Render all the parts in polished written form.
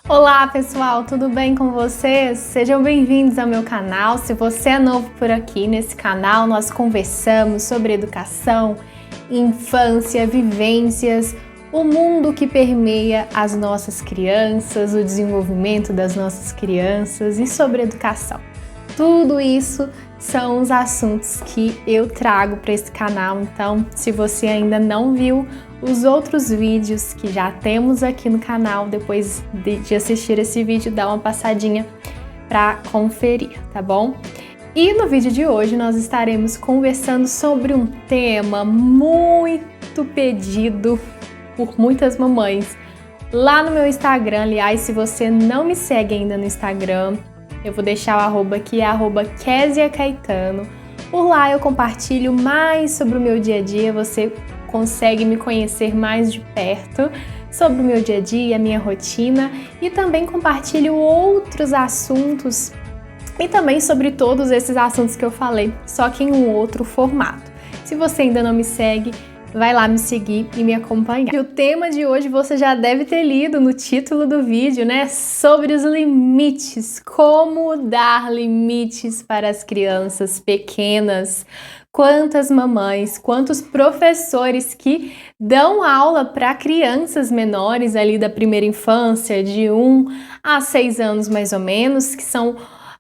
Olá pessoal, tudo bem com vocês? Sejam bem-vindos ao meu canal. Se você é novo por aqui, nesse canal nós conversamos sobre educação, infância, vivências, o mundo que permeia as nossas crianças, o desenvolvimento das nossas crianças e sobre educação. Tudo isso são os assuntos que eu trago para esse canal, então se você ainda não viu os outros vídeos que já temos aqui no canal, depois de assistir esse vídeo, dá uma passadinha para conferir, tá bom? E no vídeo de hoje nós estaremos conversando sobre um tema muito pedido por muitas mamães lá no meu Instagram. Aliás, se você não me segue ainda no Instagram, eu vou deixar o arroba aqui, é @KesiaCaetano. Por lá eu compartilho mais sobre o meu dia a dia, você consegue me conhecer mais de perto sobre o meu dia a dia, a minha rotina, e também compartilho outros assuntos e também sobre todos esses assuntos que eu falei, só que em um outro formato. Se você ainda não me segue, vai lá me seguir e me acompanhar. E o tema de hoje você já deve ter lido no título do vídeo, né? Sobre os limites, como dar limites para as crianças pequenas. Quantas mamães, quantos professores que dão aula para crianças menores ali da primeira infância, de 1 a 6 anos mais ou menos, que são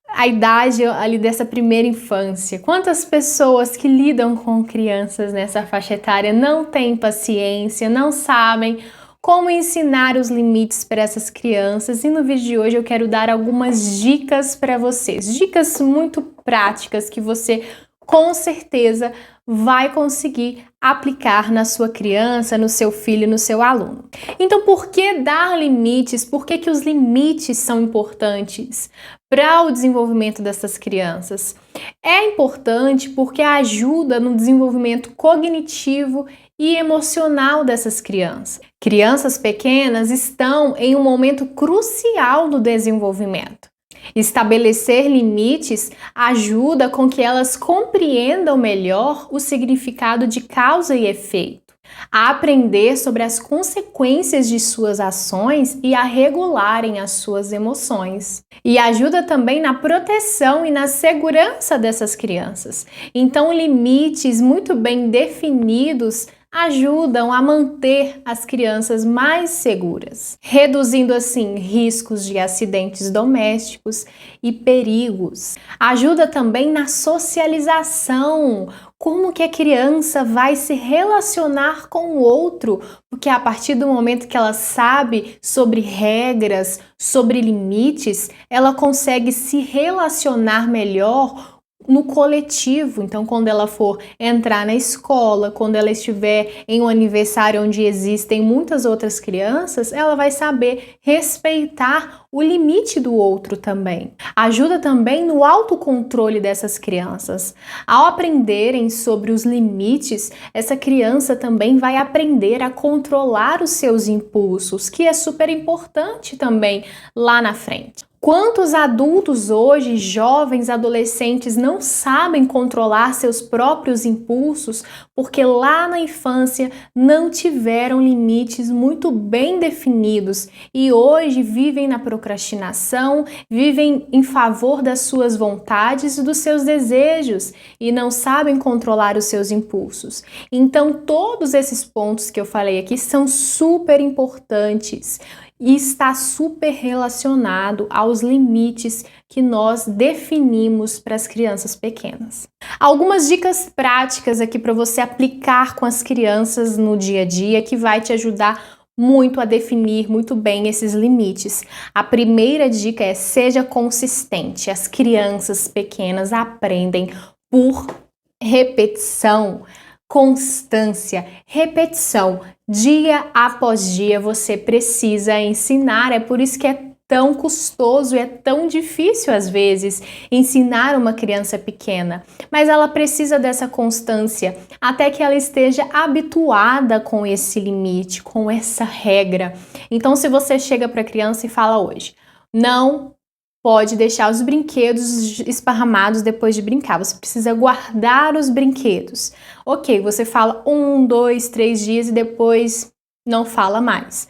a idade ali dessa primeira infância. Quantas pessoas que lidam com crianças nessa faixa etária não têm paciência, não sabem como ensinar os limites para essas crianças, e no vídeo de hoje eu quero dar algumas dicas para vocês, dicas muito práticas que você com certeza vai conseguir aplicar na sua criança, no seu filho, no seu aluno. Então, por que dar limites? Por que os limites são importantes para o desenvolvimento dessas crianças? É importante porque ajuda no desenvolvimento cognitivo e emocional dessas crianças. Crianças pequenas estão em um momento crucial do desenvolvimento. Estabelecer limites ajuda com que elas compreendam melhor o significado de causa e efeito, a aprender sobre as consequências de suas ações e a regularem as suas emoções. E ajuda também na proteção e na segurança dessas crianças. Então, limites muito bem definidos ajudam a manter as crianças mais seguras, reduzindo assim riscos de acidentes domésticos e perigos. Ajuda também na socialização, como que a criança vai se relacionar com o outro, porque a partir do momento que ela sabe sobre regras, sobre limites, ela consegue se relacionar melhor no coletivo. Então, quando ela for entrar na escola, quando ela estiver em um aniversário onde existem muitas outras crianças, ela vai saber respeitar o limite do outro também. Ajuda também no autocontrole dessas crianças. Ao aprenderem sobre os limites, essa criança também vai aprender a controlar os seus impulsos, que é super importante também lá na frente. Quantos adultos hoje, jovens, adolescentes, não sabem controlar seus próprios impulsos porque lá na infância não tiveram limites muito bem definidos e hoje vivem na procrastinação, vivem em favor das suas vontades e dos seus desejos e não sabem controlar os seus impulsos. Então, todos esses pontos que eu falei aqui são super importantes e está super relacionado aos limites que nós definimos para as crianças pequenas. Algumas dicas práticas aqui para você aplicar com as crianças no dia a dia que vai te ajudar muito a definir muito bem esses limites. A primeira dica é: seja consistente. As crianças pequenas aprendem por repetição. Constância, repetição, dia após dia você precisa ensinar. É por isso que é tão custoso e é tão difícil às vezes ensinar uma criança pequena, mas ela precisa dessa constância até que ela esteja habituada com esse limite, com essa regra. Então, se você chega para a criança e fala hoje: não pode deixar os brinquedos esparramados depois de brincar, você precisa guardar os brinquedos. Ok, você fala 1, 2, 3 dias e depois não fala mais.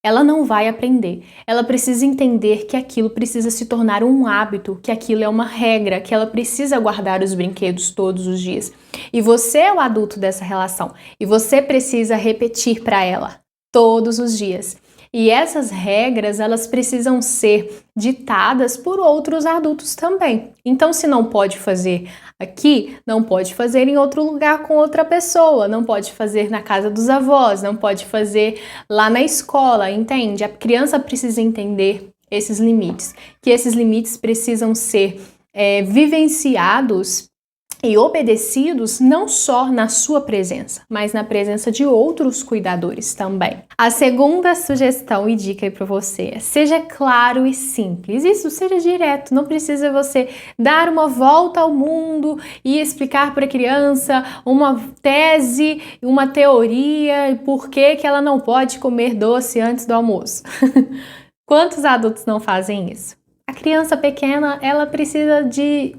ela não vai aprender. Ela precisa entender que aquilo precisa se tornar um hábito, que aquilo é uma regra, que ela precisa guardar os brinquedos todos os dias. E você é o adulto dessa relação e você precisa repetir para ela todos os dias. E essas regras, elas precisam ser ditadas por outros adultos também. Então, se não pode fazer aqui, não pode fazer em outro lugar com outra pessoa, não pode fazer na casa dos avós, não pode fazer lá na escola, entende? A criança precisa entender esses limites, que esses limites precisam ser vivenciados e obedecidos não só na sua presença, mas na presença de outros cuidadores também. A segunda sugestão e dica aí para você é: seja claro e simples. Isso, seja direto, não precisa você dar uma volta ao mundo e explicar para a criança uma tese, uma teoria e por que ela não pode comer doce antes do almoço. Quantos adultos não fazem isso? A criança pequena, ela precisa de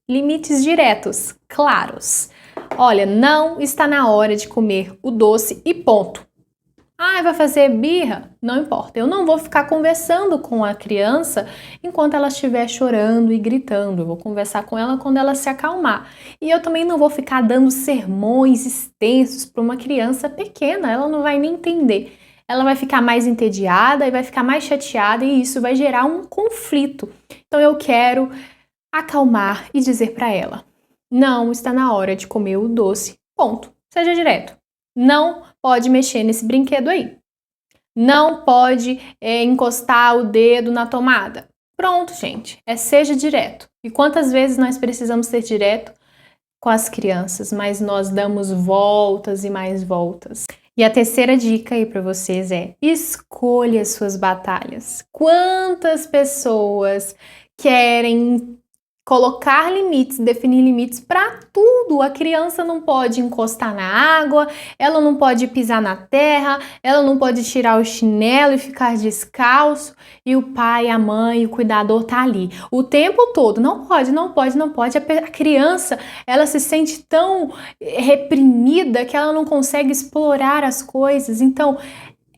limites diretos, claros. Olha, não está na hora de comer o doce e ponto. Ah, vai fazer birra? Não importa. Eu não vou ficar conversando com a criança enquanto ela estiver chorando e gritando. Eu vou conversar com ela quando ela se acalmar. E eu também não vou ficar dando sermões extensos para uma criança pequena. Ela não vai nem entender. Ela vai ficar mais entediada e vai ficar mais chateada e isso vai gerar um conflito. Então eu quero acalmar e dizer para ela: não está na hora de comer o doce, ponto. Seja direto. Não pode mexer nesse brinquedo aí. Não pode encostar o dedo na tomada. Pronto, gente. Seja direto. E quantas vezes nós precisamos ser direto com as crianças, mas nós damos voltas e mais voltas. E a terceira dica aí para vocês é: escolha suas batalhas. Quantas pessoas querem colocar limites, definir limites para tudo? A criança não pode encostar na água, ela não pode pisar na terra, ela não pode tirar o chinelo e ficar descalço, e o pai, a mãe, o cuidador tá ali o tempo todo. Não pode, não pode, não pode. A criança, ela se sente tão reprimida que ela não consegue explorar as coisas. Então,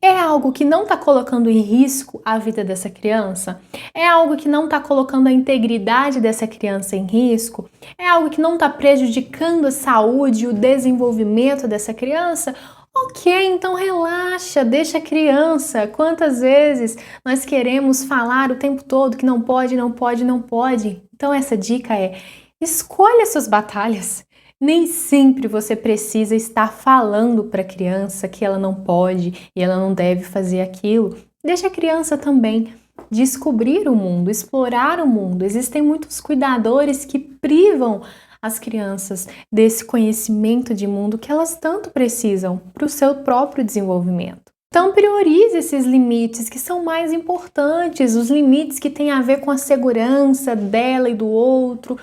é algo que não está colocando em risco a vida dessa criança? É algo que não está colocando a integridade dessa criança em risco? É algo que não está prejudicando a saúde e o desenvolvimento dessa criança? Ok, então relaxa, deixa a criança. Quantas vezes nós queremos falar o tempo todo que não pode, não pode, não pode? Então essa dica é: escolha suas batalhas. Nem sempre você precisa estar falando para a criança que ela não pode e ela não deve fazer aquilo. Deixa a criança também descobrir o mundo, explorar o mundo. Existem muitos cuidadores que privam as crianças desse conhecimento de mundo que elas tanto precisam para o seu próprio desenvolvimento. Então priorize esses limites que são mais importantes, os limites que têm a ver com a segurança dela e do outro,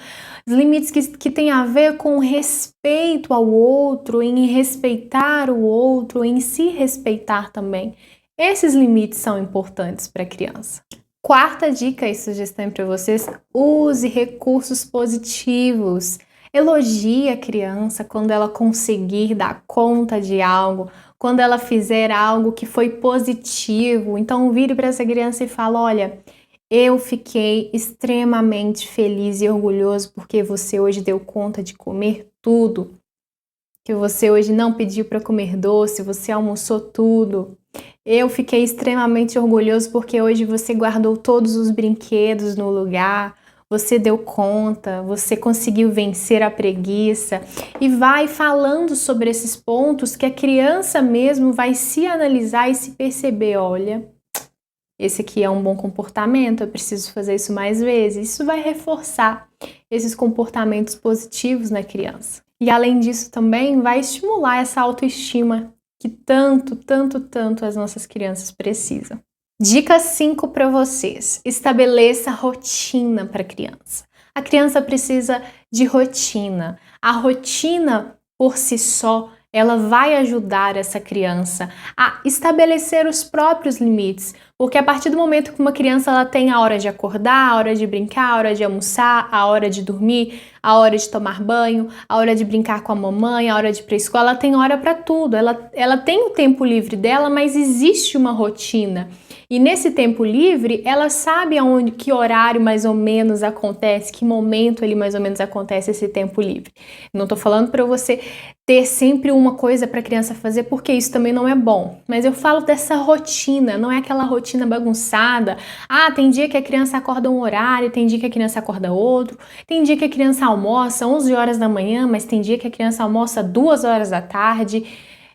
os limites que têm a ver com o respeito ao outro, em respeitar o outro, em se respeitar também. Esses limites são importantes para a criança. Quarta dica e sugestão para vocês: use recursos positivos. Elogie a criança quando ela conseguir dar conta de algo, quando ela fizer algo que foi positivo. Então vire para essa criança e fala: olha, eu fiquei extremamente feliz e orgulhoso porque você hoje deu conta de comer tudo, que você hoje não pediu para comer doce, você almoçou tudo. Eu fiquei extremamente orgulhoso porque hoje você guardou todos os brinquedos no lugar, você deu conta, você conseguiu vencer a preguiça. E vai falando sobre esses pontos que a criança mesmo vai se analisar e se perceber: olha, esse aqui é um bom comportamento, eu preciso fazer isso mais vezes. Isso vai reforçar esses comportamentos positivos na criança. E além disso também vai estimular essa autoestima que tanto as nossas crianças precisam. Dica 5 para vocês: estabeleça rotina para a criança. A criança precisa de rotina. A rotina por si só, ela vai ajudar essa criança a estabelecer os próprios limites, Porque a partir do momento que uma criança ela tem a hora de acordar, a hora de brincar, a hora de almoçar, a hora de dormir, a hora de tomar banho, a hora de brincar com a mamãe, a hora de ir para a escola, ela tem hora para tudo. Ela tem o tempo livre dela, mas existe uma rotina. E nesse tempo livre, ela sabe aonde, que horário mais ou menos acontece, que momento ele mais ou menos acontece esse tempo livre. Não tô falando para você ter sempre uma coisa para a criança fazer, porque isso também não é bom. Mas eu falo dessa rotina, não é aquela rotina bagunçada. Ah, tem dia que a criança acorda um horário, tem dia que a criança acorda outro, tem dia que a criança almoça 11 horas da manhã, mas tem dia que a criança almoça 2 horas da tarde.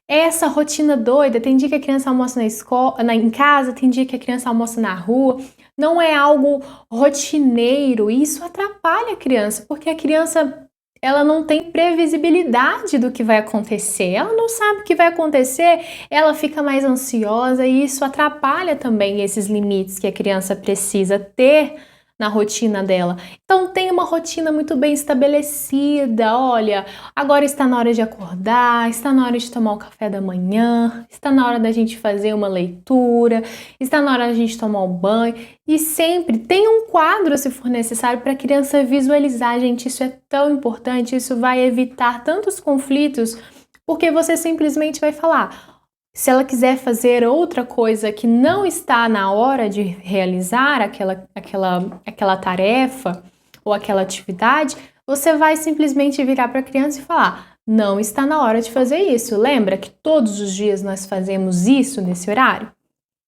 Essa rotina doida, tem dia que a criança almoça na escola, em casa, tem dia que a criança almoça na rua, não é algo rotineiro, e isso atrapalha a criança, porque a criança ela não tem previsibilidade do que vai acontecer, ela não sabe o que vai acontecer, ela fica mais ansiosa e isso atrapalha também esses limites que a criança precisa ter na rotina dela. Então tem uma rotina muito bem estabelecida, olha, agora está na hora de acordar, está na hora de tomar o café da manhã, está na hora da gente fazer uma leitura, está na hora da gente tomar um banho e sempre tem um quadro se for necessário para a criança visualizar, gente, isso é tão importante, isso vai evitar tantos conflitos, porque você simplesmente vai falar, se ela quiser fazer outra coisa que não está na hora de realizar aquela tarefa ou aquela atividade, você vai simplesmente virar para a criança e falar, não está na hora de fazer isso. Lembra que todos os dias nós fazemos isso nesse horário?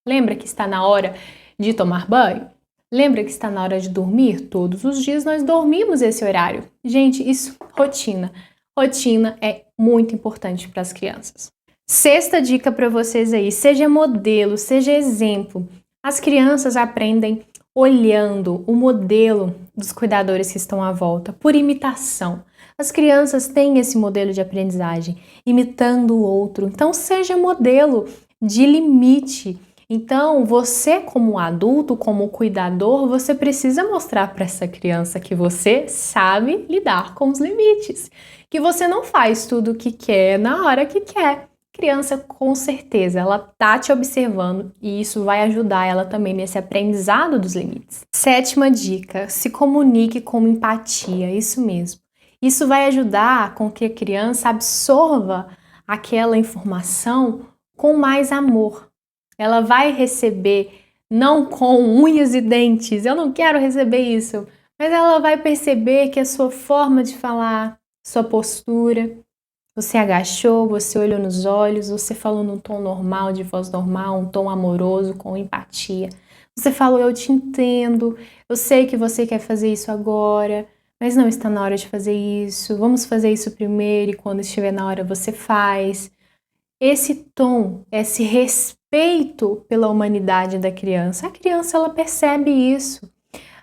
Lembra que está na hora de tomar banho? Lembra que está na hora de dormir? Todos os dias nós dormimos esse horário. Gente, isso, rotina. Rotina é muito importante para as crianças. Sexta dica para vocês aí, seja modelo, seja exemplo. As crianças aprendem olhando o modelo dos cuidadores que estão à volta, por imitação. As crianças têm esse modelo de aprendizagem, imitando o outro. Então, seja modelo de limite. Então, você como adulto, como cuidador, você precisa mostrar para essa criança que você sabe lidar com os limites, que você não faz tudo o que quer na hora que quer. Criança, com certeza, ela tá te observando e isso vai ajudar ela também nesse aprendizado dos limites. Sétima dica, se comunique com empatia, isso mesmo. Isso vai ajudar com que a criança absorva aquela informação com mais amor. Ela vai receber, não com unhas e dentes, eu não quero receber isso, mas ela vai perceber que a sua forma de falar, sua postura, você agachou, você olhou nos olhos, você falou num tom normal, de voz normal, um tom amoroso, com empatia. Você falou, eu te entendo, eu sei que você quer fazer isso agora, mas não está na hora de fazer isso, vamos fazer isso primeiro e quando estiver na hora você faz. Esse tom, esse respeito pela humanidade da criança, a criança ela percebe isso,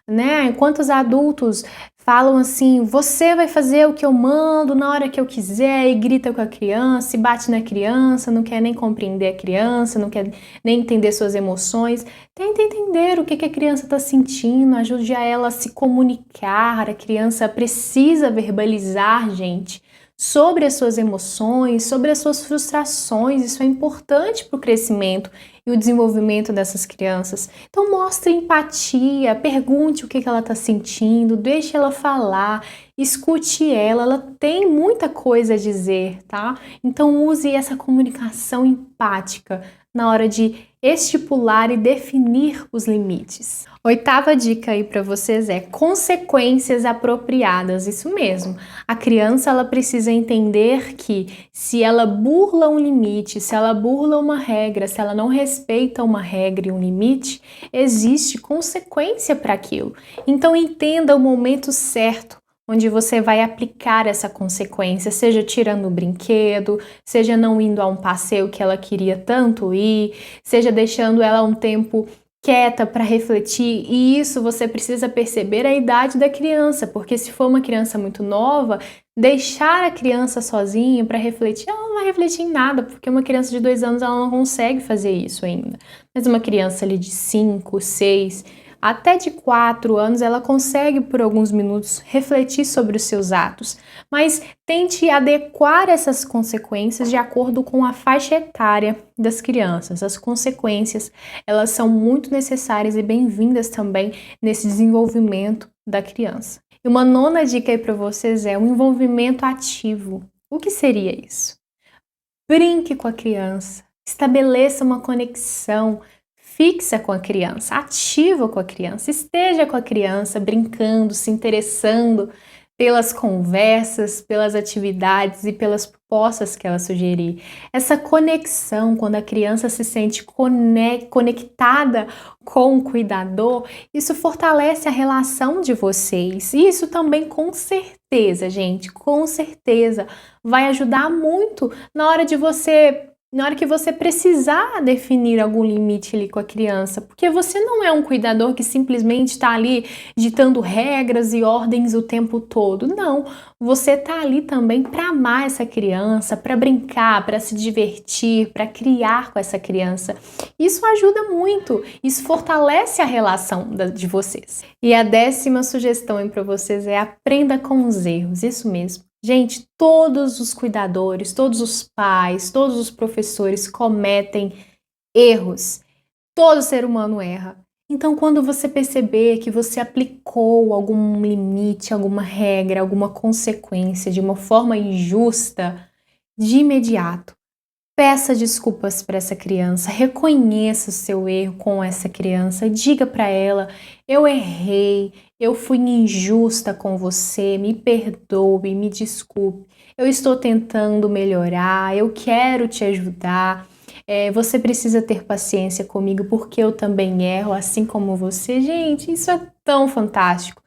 né? Enquanto os adultos falam assim, você vai fazer o que eu mando na hora que eu quiser e grita com a criança, e bate na criança, não quer nem compreender a criança, não quer nem entender suas emoções. Tenta entender o que a criança está sentindo, ajude a ela a se comunicar, a criança precisa verbalizar, gente, sobre as suas emoções, sobre as suas frustrações, isso é importante para o crescimento e o desenvolvimento dessas crianças. Então mostre empatia, pergunte o que ela está sentindo, deixe ela falar, escute ela tem muita coisa a dizer, tá? Então use essa comunicação empática na hora de estipular e definir os limites. Oitava dica aí para vocês é consequências apropriadas, isso mesmo. A criança ela precisa entender que se ela burla um limite, se ela burla uma regra, se ela não respeita uma regra e um limite, existe consequência para aquilo. Então entenda o momento certo onde você vai aplicar essa consequência, seja tirando o brinquedo, seja não indo a um passeio que ela queria tanto ir, seja deixando ela um tempo quieta para refletir, e isso você precisa perceber a idade da criança, porque se for uma criança muito nova, deixar a criança sozinha para refletir, ela não vai refletir em nada, porque uma criança de 2 anos ela não consegue fazer isso ainda. Mas uma criança ali de 5, 6, Até de 4 anos, ela consegue por alguns minutos refletir sobre os seus atos, mas tente adequar essas consequências de acordo com a faixa etária das crianças. As consequências, elas são muito necessárias e bem-vindas também nesse desenvolvimento da criança. E uma nona dica aí para vocês é o envolvimento ativo. O que seria isso? Brinque com a criança, estabeleça uma conexão fixa com a criança, ativa com a criança, esteja com a criança, brincando, se interessando pelas conversas, pelas atividades e pelas propostas que ela sugerir. Essa conexão, quando a criança se sente conectada com o cuidador, isso fortalece a relação de vocês. E isso também, com certeza, gente, com certeza, vai ajudar muito na hora que você precisar definir algum limite ali com a criança, porque você não é um cuidador que simplesmente está ali ditando regras e ordens o tempo todo. Não, você está ali também para amar essa criança, para brincar, para se divertir, para criar com essa criança. Isso ajuda muito, isso fortalece a relação de vocês. E a 10ª sugestão para vocês é aprenda com os erros, isso mesmo. Gente, todos os cuidadores, todos os pais, todos os professores cometem erros. Todo ser humano erra. Então, quando você perceber que você aplicou algum limite, alguma regra, alguma consequência de uma forma injusta, de imediato, peça desculpas para essa criança, reconheça o seu erro com essa criança, diga para ela: eu errei, eu fui injusta com você, me perdoe, me desculpe, eu estou tentando melhorar, eu quero te ajudar, você precisa ter paciência comigo porque eu também erro, assim como você. Gente, isso é tão fantástico.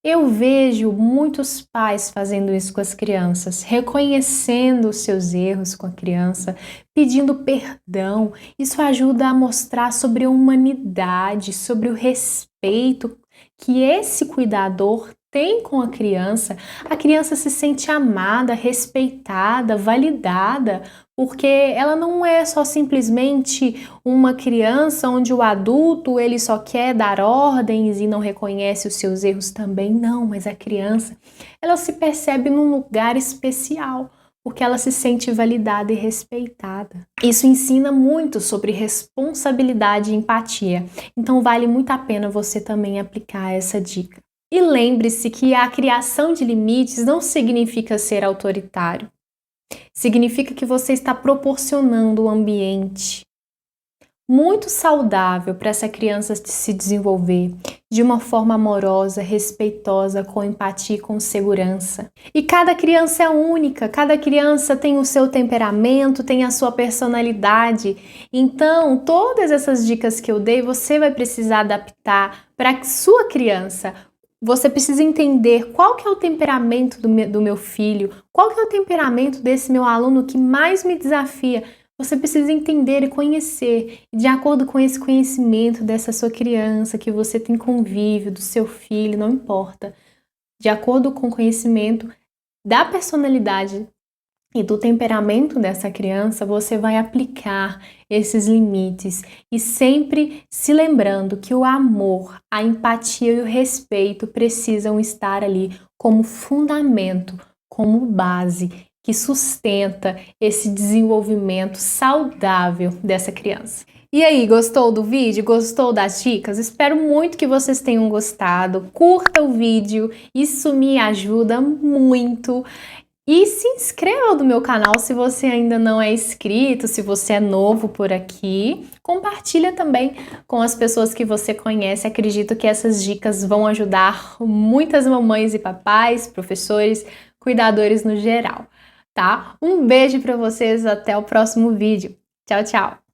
Eu vejo muitos pais fazendo isso com as crianças, reconhecendo os seus erros com a criança, pedindo perdão. Isso ajuda a mostrar sobre a humanidade, sobre o respeito que esse cuidador tem com a criança se sente amada, respeitada, validada, porque ela não é só simplesmente uma criança onde o adulto ele só quer dar ordens e não reconhece os seus erros também, não, mas a criança, ela se percebe num lugar especial, porque ela se sente validada e respeitada. Isso ensina muito sobre responsabilidade e empatia, então vale muito a pena você também aplicar essa dica. E lembre-se que a criação de limites não significa ser autoritário. Significa que você está proporcionando um ambiente muito saudável para essa criança se desenvolver de uma forma amorosa, respeitosa, com empatia e com segurança. E cada criança é única, cada criança tem o seu temperamento, tem a sua personalidade. Então, todas essas dicas que eu dei, você vai precisar adaptar para a sua criança. Você precisa entender qual que é o temperamento do meu filho, qual que é o temperamento desse meu aluno que mais me desafia. Você precisa entender e conhecer, e de acordo com esse conhecimento dessa sua criança, que você tem convívio, do seu filho, não importa. De acordo com o conhecimento da personalidade e do temperamento dessa criança, você vai aplicar esses limites e sempre se lembrando que o amor, a empatia e o respeito precisam estar ali como fundamento, como base que sustenta esse desenvolvimento saudável dessa criança. E aí, gostou do vídeo? Gostou das dicas? Espero muito que vocês tenham gostado. Curta o vídeo, isso me ajuda muito. E se inscreva no meu canal se você ainda não é inscrito, se você é novo por aqui. Compartilha também com as pessoas que você conhece. Acredito que essas dicas vão ajudar muitas mamães e papais, professores, cuidadores no geral, tá? Um beijo para vocês, até o próximo vídeo. Tchau, tchau!